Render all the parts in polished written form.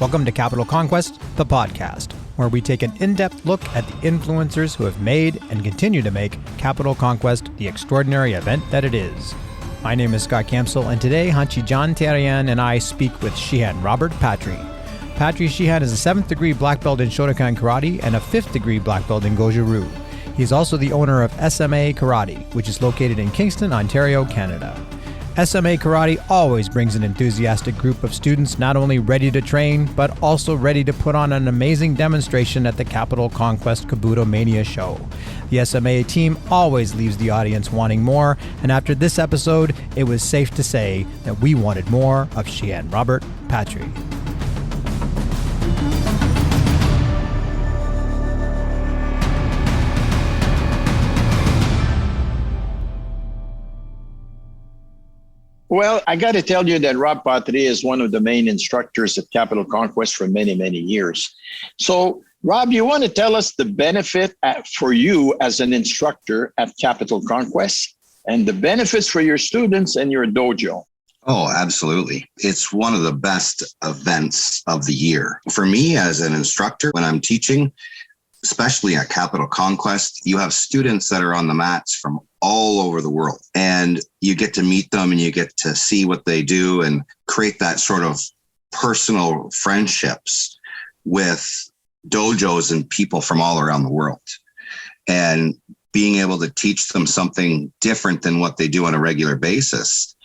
Welcome to Capital Conquest, the podcast, where we take an in-depth look at the influencers who have made and continue to make Capital Conquest the extraordinary event that it is. My name is Scott Campsell, and today Hanchi John Terrian and I speak with Shihan Robert Patry. Patry Shihan is a 7th degree black belt in Shotokan Karate and a 5th degree black belt in Goju-Ryu. He is also the owner of S.M.A. Karate, which is located in Kingston, Ontario, Canada. S.M.A. Karate always brings an enthusiastic group of students not only ready to train, but also ready to put on an amazing demonstration at the Capital Conquest Kabuto Mania show. The S.M.A. team always leaves the audience wanting more, and after this episode, it was safe to say that we wanted more of Shihan Robert Patry. Well, I got to tell you that Rob Patry is one of the main instructors at Capital Conquest for many, many years. So, Rob, you want to tell us the benefit for you as an instructor at Capital Conquest and the benefits for your students and your dojo? Oh, absolutely. It's one of the best events of the year. For me as an instructor, when I'm teaching, especially at Capital Conquest, you have students that are on the mats from all over the world, and you get to meet them and you get to see what they do and create that sort of personal friendships with dojos and people from all around the world. And being able to teach them something different than what they do on a regular basis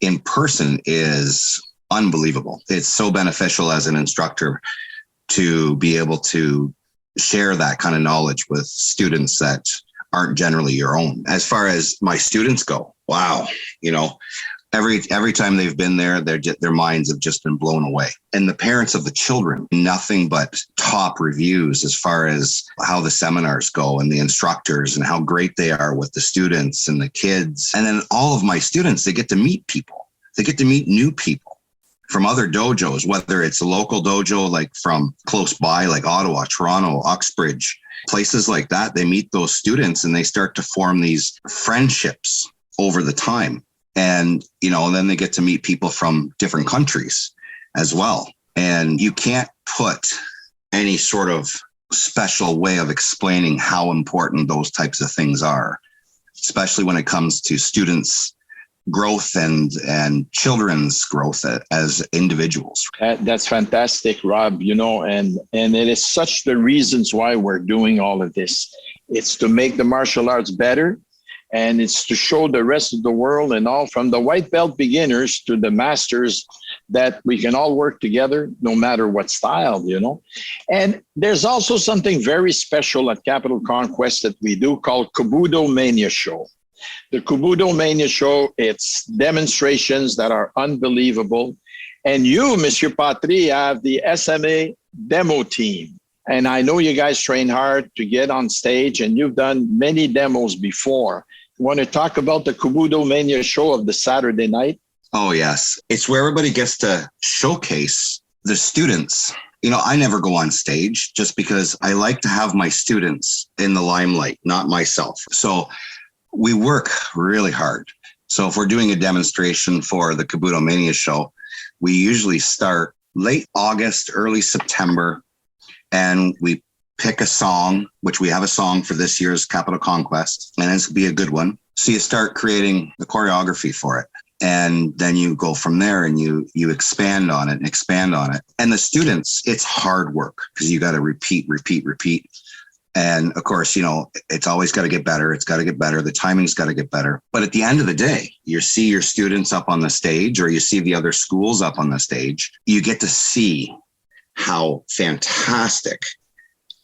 in person is unbelievable. It's so beneficial as an instructor to be able to share that kind of knowledge with students that aren't generally your own. As far as my students go, wow, every time they've been there, their minds have just been blown away. And the parents of the children, nothing but top reviews as far as how the seminars go and the instructors and how great they are with the students and the kids. And then all of my students, they get to meet people. They get to meet new people from other dojos, whether it's a local dojo like from close by, like Ottawa, Toronto, Uxbridge, places like that. They meet those students and they start to form these friendships over the time. And, then they get to meet people from different countries as well. And you can't put any sort of special way of explaining how important those types of things are, especially when it comes to students' growth and children's growth as individuals. That's fantastic, Rob, and it is such the reasons why we're doing all of this. It's to make the martial arts better, and it's to show the rest of the world and all from the white belt beginners to the masters that we can all work together no matter what style, And there's also something very special at Capital Conquest that we do called Kabuto Mania Show. The Kabuto Mania Show, it's demonstrations that are unbelievable. And you, Monsieur Patry, have the S.M.A. demo team. And I know you guys train hard to get on stage, and you've done many demos before. You want to talk about the Kabuto Mania Show of the Saturday night? Oh, yes. It's where everybody gets to showcase the students. I never go on stage just because I like to have my students in the limelight, not myself. So we work really hard. So if we're doing a demonstration for the Kabuto Mania show, we usually start late August, early September, and we pick a song, which we have a song for this year's Capital Conquest, and it's going to be a good one. So you start creating the choreography for it. And then you go from there and you expand on it. And the students, it's hard work because you got to repeat. And of course, it's always got to get better. It's got to get better. The timing's got to get better. But at the end of the day, you see your students up on the stage or you see the other schools up on the stage. You get to see how fantastic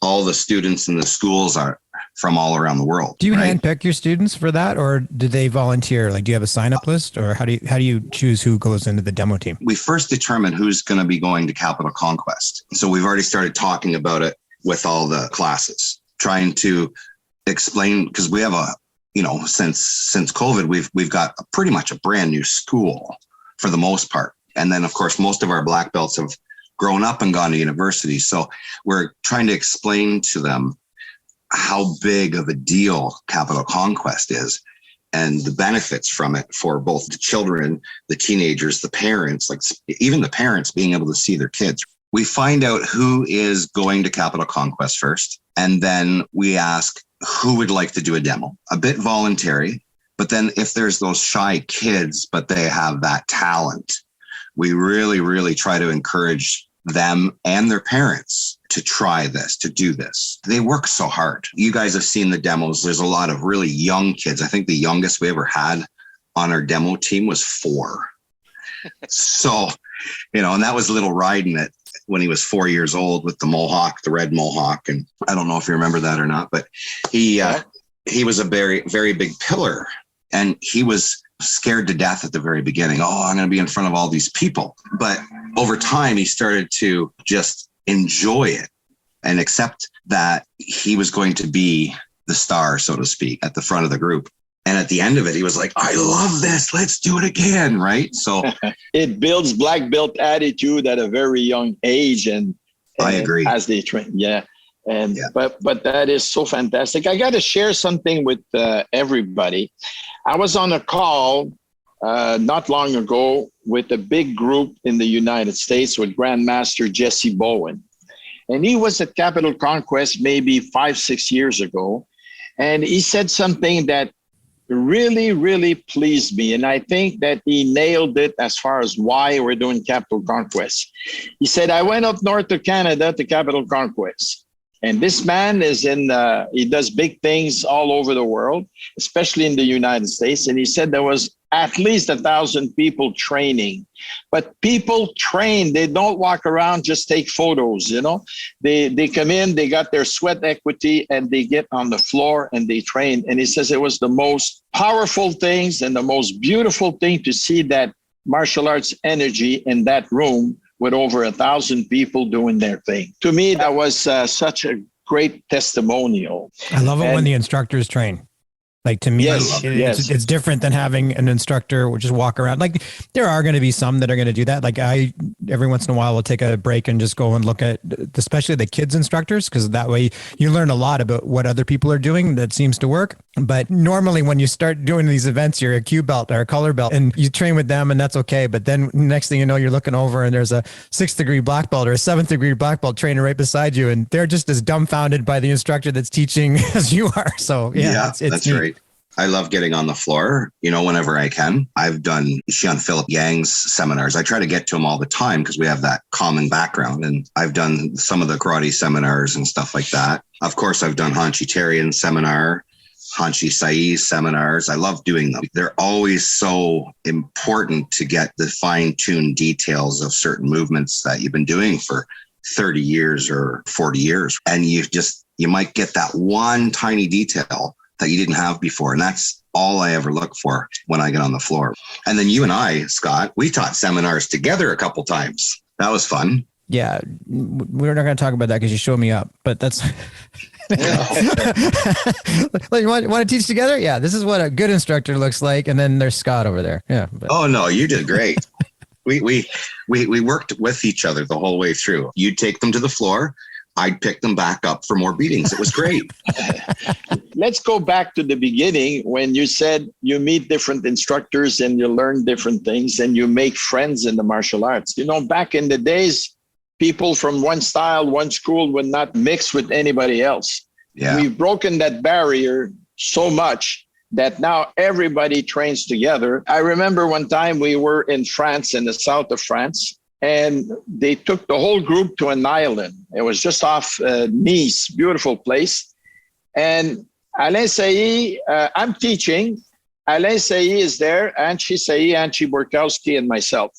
all the students in the schools are from all around the world. Do you handpick your students for that, or do they volunteer? Like, do you have a sign-up list, or how do you choose who goes into the demo team? We first determine who's going to be going to Capital Conquest. So we've already started talking about it with all the classes, trying to explain, because we have since COVID, we've got pretty much a brand new school for the most part. And then of course, most of our black belts have grown up and gone to university. So we're trying to explain to them how big of a deal Capital Conquest is and the benefits from it for both the children, the teenagers, the parents, like even the parents being able to see their kids. We find out who is going to Capital Conquest first. And then we ask who would like to do a demo, a bit voluntary. But then if there's those shy kids, but they have that talent, we really, really try to encourage them and their parents to try this, to do this. They work so hard. You guys have seen the demos. There's a lot of really young kids. I think the youngest we ever had on our demo team was 4. So, and that was little Ryden it when he was 4 years old with the mohawk, the red mohawk. And I don't know if you remember that or not, but he was a very, very big pillar, and he was scared to death at the very beginning. Oh, I'm going to be in front of all these people. But over time, he started to just enjoy it and accept that he was going to be the star, so to speak, at the front of the group. And at the end of it, he was like, I love this. Let's do it again. Right. So it builds black belt attitude at a very young age. And I agree. As they train. Yeah. And but that is so fantastic. I got to share something with everybody. I was on a call not long ago with a big group in the United States with Grandmaster Jesse Bowen. And he was at Capital Conquest maybe 5-6 years ago. And he said something that really, really pleased me. And I think that he nailed it as far as why we're doing Capital Conquest. He said, I went up north to Canada to Capital Conquest. And this man is he does big things all over the world, especially in the United States. And he said there was at least 1,000 people training. But people train, they don't walk around, just take photos, They come in, they got their sweat equity, and they get on the floor and they train. And he says it was the most powerful things and the most beautiful thing to see that martial arts energy in that room with over 1,000 people doing their thing. To me, that was such a great testimonial. I love it when the instructors train. Like, to me, it's different than having an instructor just walk around. Like, there are going to be some that are going to do that. Like, I, every once in a while, will take a break and just go and look at, especially the kids instructors, because that way you learn a lot about what other people are doing that seems to work. But normally when you start doing these events, you're a Q belt or a color belt and you train with them, and that's okay. But then next thing you know, you're looking over and there's a 6th degree black belt or a 7th degree black belt trainer right beside you. And they're just as dumbfounded by the instructor that's teaching as you are. So it's that's neat. Right. I love getting on the floor, whenever I can. I've done Shihan Philip Yang's seminars. I try to get to them all the time because we have that common background. And I've done some of the karate seminars and stuff like that. Of course, I've done Hanshi Tarian's seminar, Hanshi Sai's seminars. I love doing them. They're always so important to get the fine-tuned details of certain movements that you've been doing for 30 years or 40 years. And you might get that one tiny detail that you didn't have before. And that's all I ever look for when I get on the floor. And then you and I, Scott, we taught seminars together a couple times. That was fun. Yeah. We're not going to talk about that because you showed me up, but that's... You want to teach together? Yeah. This is what a good instructor looks like. And then there's Scott over there. Yeah. Oh, no, you did great. We worked with each other the whole way through. You'd take them to the floor. I'd pick them back up for more beatings. It was great. Let's go back to the beginning when you said you meet different instructors and you learn different things and you make friends in the martial arts. Back in the days, people from one style, one school would not mix with anybody else. Yeah. We've broken that barrier so much that now everybody trains together. I remember one time we were in France, in the south of France, and they took the whole group to an island. It was just off Nice, beautiful place. And Alain Sailly, I'm teaching. Alain Sailly is there, Anchi Sailly, Anchi Borkowski, and myself.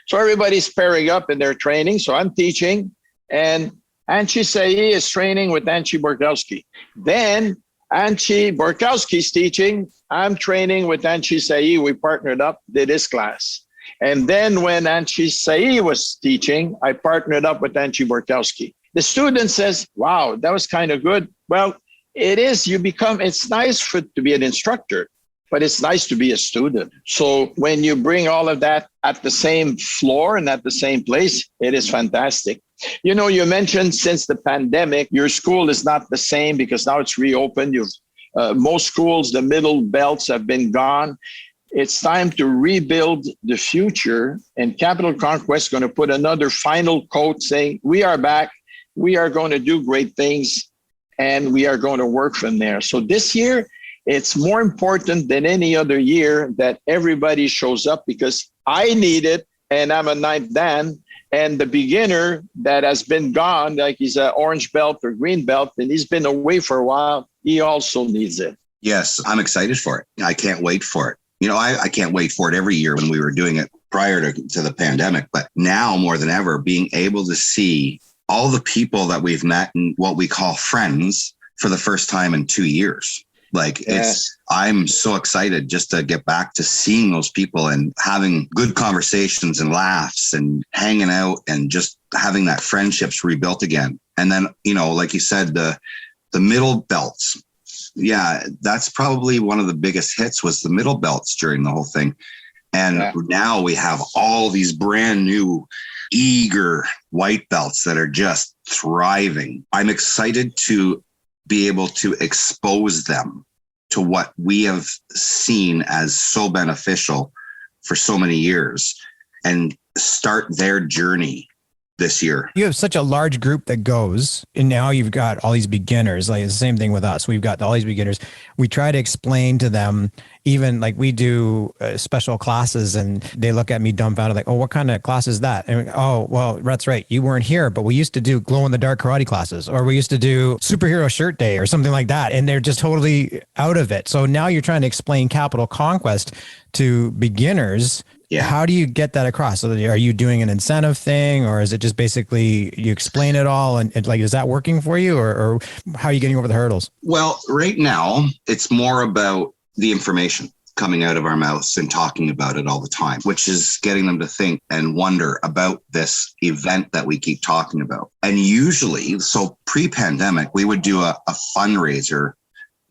So everybody's pairing up in their training. So I'm teaching, and Anchi Sailly is training with Anchi Borkowski. Then Anchi Borkowski's teaching. I'm training with Anchi Sailly. We partnered up, did his class. And then when Anchi Sailly was teaching, I partnered up with Anchi Borkowski. The student says, wow, that was kind of good. Well, it is, it's nice to be an instructor, but it's nice to be a student. So when you bring all of that at the same floor and at the same place, it is fantastic. You mentioned since the pandemic, your school is not the same because now it's reopened. Most schools, the middle belts have been gone. It's time to rebuild the future. And Capital Conquest is going to put another final coat saying, we are back. We are going to do great things. And we are going to work from there. So this year, it's more important than any other year that everybody shows up, because I need it. And I'm a ninth Dan. And the beginner that has been gone, like he's an orange belt or green belt, and he's been away for a while, he also needs it. Yes, I'm excited for it. I can't wait for it. You know, I can't wait for it every year when we were doing it prior to the pandemic. But now more than ever, being able to see all the people that we've met and what we call friends for the first time in 2 years. Like I'm so excited just to get back to seeing those people and having good conversations and laughs and hanging out and just having that friendships rebuilt again. And then, you know, like you said, the middle belts. Yeah, that's probably one of the biggest hits was the middle belts during the whole thing. And now we have all these brand new, eager white belts that are just thriving. I'm excited to be able to expose them to what we have seen as so beneficial for so many years and start their journey this year. You have such a large group that goes, and now you've got all these beginners. Like the same thing with us. We've got all these beginners. We try to explain to them, even like we do special classes, and they look at me dumbfounded, like, "Oh, what kind of class is that?" And oh, well, that's right. You weren't here, but we used to do glow in the dark karate classes, or we used to do superhero shirt day or something like that. And they're just totally out of it. So now you're trying to explain Capital Conquest to beginners. Yeah. How do you get that across? So are you doing an incentive thing, or is it just basically you explain it all and like, is that working for you, or how are you getting over the hurdles? Well, right now it's more about the information coming out of our mouths and talking about it all the time, which is getting them to think and wonder about this event that we keep talking about. And usually, so pre-pandemic, we would do a fundraiser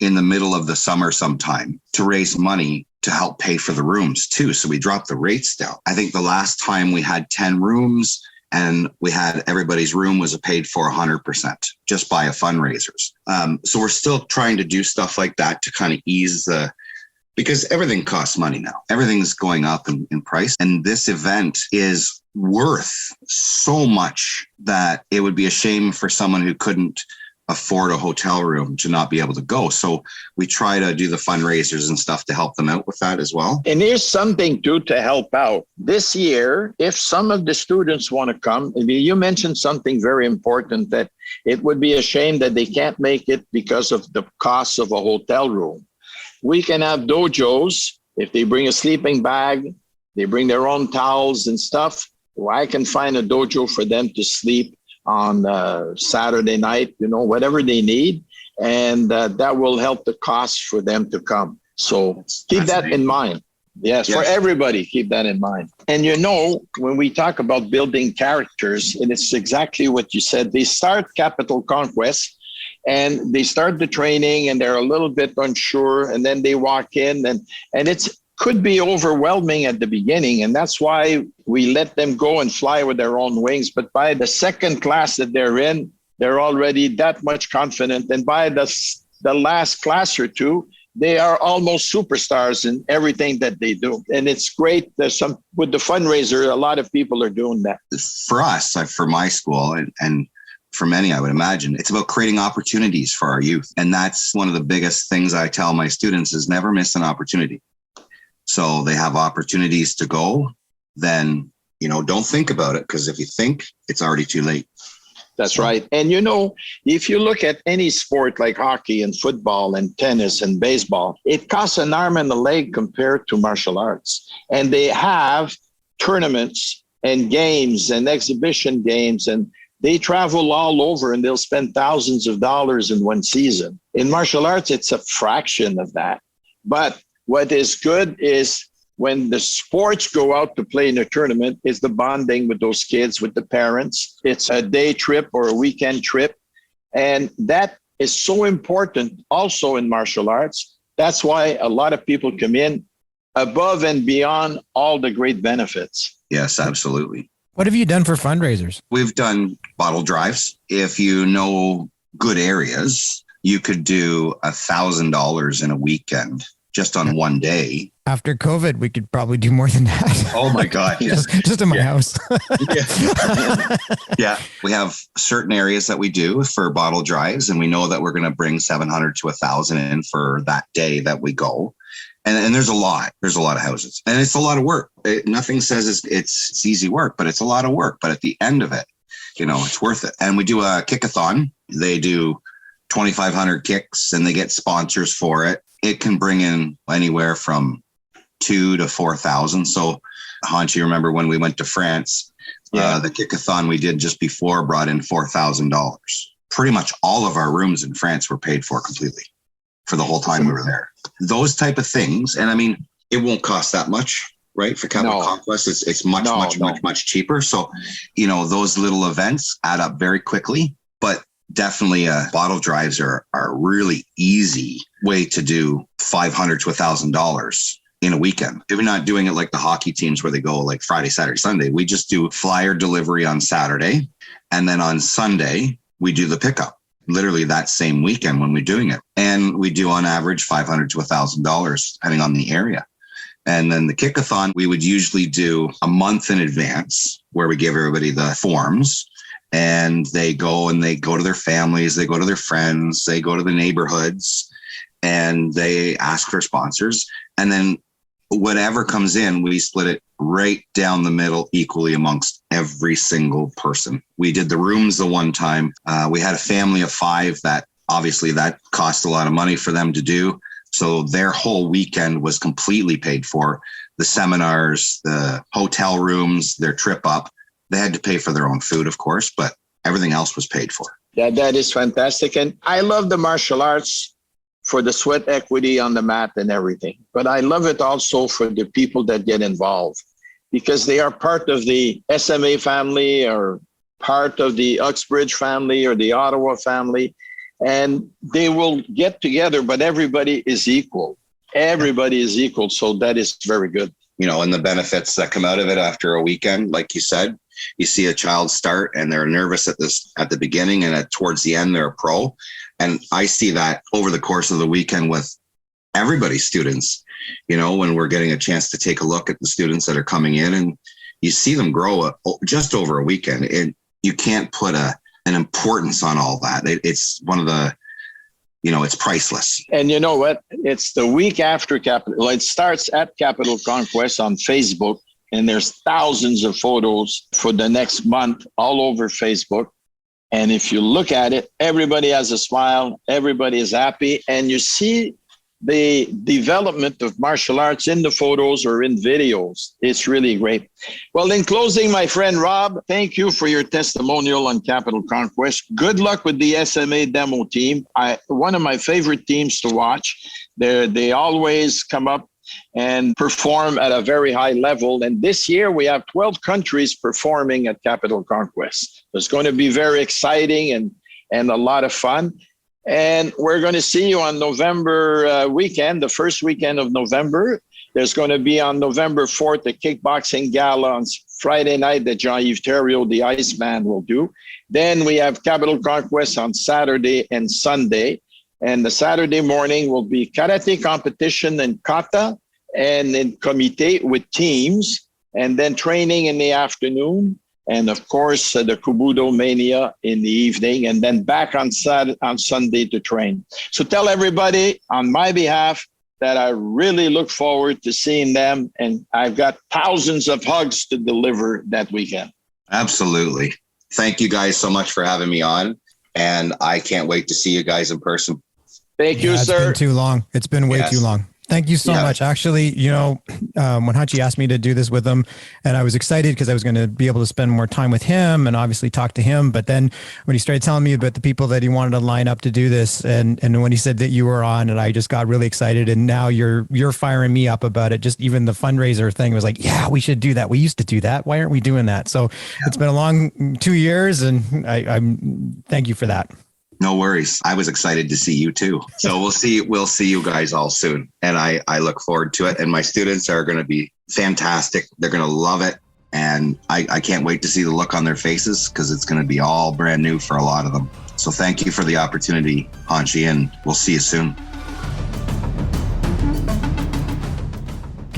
in the middle of the summer sometime to raise money to help pay for the rooms too. So we dropped the rates down. I think the last time we had 10 rooms and we had everybody's room was paid for 100% just by a fundraisers. So we're still trying to do stuff like that to kind of ease because everything costs money now. Everything's going up in price. And this event is worth so much that it would be a shame for someone who couldn't afford a hotel room to not be able to go. So we try to do the fundraisers and stuff to help them out with that as well. And here's something too to help out. This year, if some of the students want to come, I mean, you mentioned something very important, that it would be a shame that they can't make it because of the cost of a hotel room. We can have dojos. If they bring a sleeping bag, they bring their own towels and stuff, well, I can find a dojo for them to sleep on Saturday night, you know, whatever they need. And that will help the cost for them to come. So keep that in mind. Yes, for everybody, keep that in mind. And you know, when we talk about building characters, and it's exactly what you said, they start Capital Conquest and they start the training and they're a little bit unsure. And then they walk in and it's could be overwhelming at the beginning. And that's why we let them go and fly with their own wings. But by the second class that they're in, they're already that much confident. And by the last class or two, they are almost superstars in everything that they do. And it's great. There's with the fundraiser, a lot of people are doing that. For us, for my school and for many, I would imagine, it's about creating opportunities for our youth. And that's one of the biggest things I tell my students is never miss an opportunity. So they have opportunities to go, then, you know, don't think about it, because if you think, it's already too late. That's right. And, you know, if you look at any sport like hockey and football and tennis and baseball, it costs an arm and a leg compared to martial arts. And they have tournaments and games and exhibition games, and they travel all over and they'll spend thousands of dollars in one season. In martial arts, it's a fraction of that. But what is good is when the sports go out to play in a tournament, is the bonding with those kids, with the parents. It's a day trip or a weekend trip. And that is so important also in martial arts. That's why a lot of people come in above and beyond all the great benefits. Yes, absolutely. What have you done for fundraisers? We've done bottle drives. If you know good areas, you could do $1,000 in a weekend just on one day. After COVID, we could probably do more than that. Oh my God. Yeah. just in my house. Yeah. We have certain areas that we do for bottle drives, and we know that we're going to bring 700 to 1,000 in for that day that we go. And there's a lot of houses, and it's a lot of work. Nothing says it's easy work, but it's a lot of work. But at the end of it, it's worth it. And we do a kickathon. They do 2,500 kicks, and they get sponsors for it. It can bring in anywhere from 2,000 to 4,000. So, Hans, you remember when we went to France, the kickathon we did just before brought in $4,000. Pretty much all of our rooms in France were paid for completely for the whole time we were there. Those type of things. And I mean, it won't cost that much, right? For Capital Conquest, it's much cheaper. So, those little events add up very quickly, but definitely bottle drives are a really easy way to do $500 to $1,000 in a weekend. If we're not doing it like the hockey teams where they go like Friday, Saturday, Sunday, we just do flyer delivery on Saturday. And then on Sunday, we do the pickup, literally that same weekend when we're doing it. And we do on average $500 to $1,000, depending on the area. And then the kickathon, we would usually do a month in advance where we give everybody the forms, and they go to their families, they go to their friends, they go to the neighborhoods, and they ask for sponsors. And then whatever comes in, we split it right down the middle equally amongst every single person. We did the rooms the one time. We had a family of 5 that obviously that cost a lot of money for them to do. So their whole weekend was completely paid for. The seminars, the hotel rooms, their trip up. They had to pay for their own food, of course, but everything else was paid for. Yeah, that is fantastic. And I love the martial arts for the sweat equity on the mat and everything. But I love it also for the people that get involved, because they are part of the S.M.A. family or part of the Uxbridge family or the Ottawa family. And they will get together, but everybody is equal. Everybody is equal. So that is very good. And the benefits that come out of it after a weekend, like you said, you see a child start and they're nervous at the beginning, and towards the end, they're a pro. And I see that over the course of the weekend with everybody's students, when we're getting a chance to take a look at the students that are coming in, and you see them grow just over a weekend. And you can't put an importance on all that. It's one of the, it's priceless. And you know what? It's the week after Capital. It starts at Capital Conquest on Facebook, and there's thousands of photos for the next month all over Facebook. And if you look at it, everybody has a smile, everybody is happy, and you see the development of martial arts in the photos or in videos. It's really great. Well, in closing, my friend Rob, thank you for your testimonial on Capital Conquest. Good luck with the S.M.A. demo team. One of my favorite teams to watch. They always come up and perform at a very high level. And this year we have 12 countries performing at Capital Conquest. It's going to be very exciting and a lot of fun. And we're going to see you on November weekend, the first weekend of November. There's going to be on November 4th, a kickboxing gala on Friday night that Jean-Yves Thériault, the Iceman, will do. Then we have Capital Conquest on Saturday and Sunday. And the Saturday morning will be karate competition in kata and in comité with teams, and then training in the afternoon. And of course, the Kubudo Mania in the evening, and then back on Sunday to train. So tell everybody on my behalf that I really look forward to seeing them. And I've got thousands of hugs to deliver that weekend. Absolutely. Thank you guys so much for having me on. And I can't wait to see you guys in person. Thank you, sir. It's been too long. It's been way too long. Thank you so much. Actually, when Hachi asked me to do this with him, and I was excited because I was going to be able to spend more time with him and obviously talk to him. But then when he started telling me about the people that he wanted to line up to do this, and when he said that you were on, and I just got really excited. And now you're firing me up about it. Just even the fundraiser thing was like, yeah, we should do that. We used to do that. Why aren't we doing that? So it's been a long 2 years, and I'm thank you for that. No worries. I was excited to see you too. So we'll see you guys all soon. And I look forward to it. And my students are going to be fantastic. They're going to love it. And I can't wait to see the look on their faces, because it's going to be all brand new for a lot of them. So thank you for the opportunity, Hanshi, and we'll see you soon.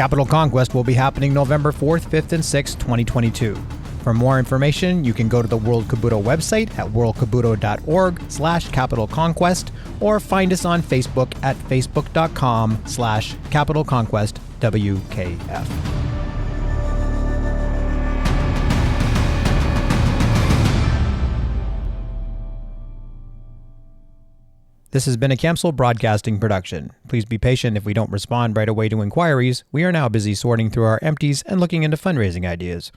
Capital Conquest will be happening November 4th, 5th, and 6th, 2022. For more information, you can go to the World Kabuto website at worldkabuto.org/Capital Conquest or find us on Facebook at facebook.com/Capital Conquest WKF. This has been a Camsel Broadcasting production. Please be patient if we don't respond right away to inquiries. We are now busy sorting through our empties and looking into fundraising ideas.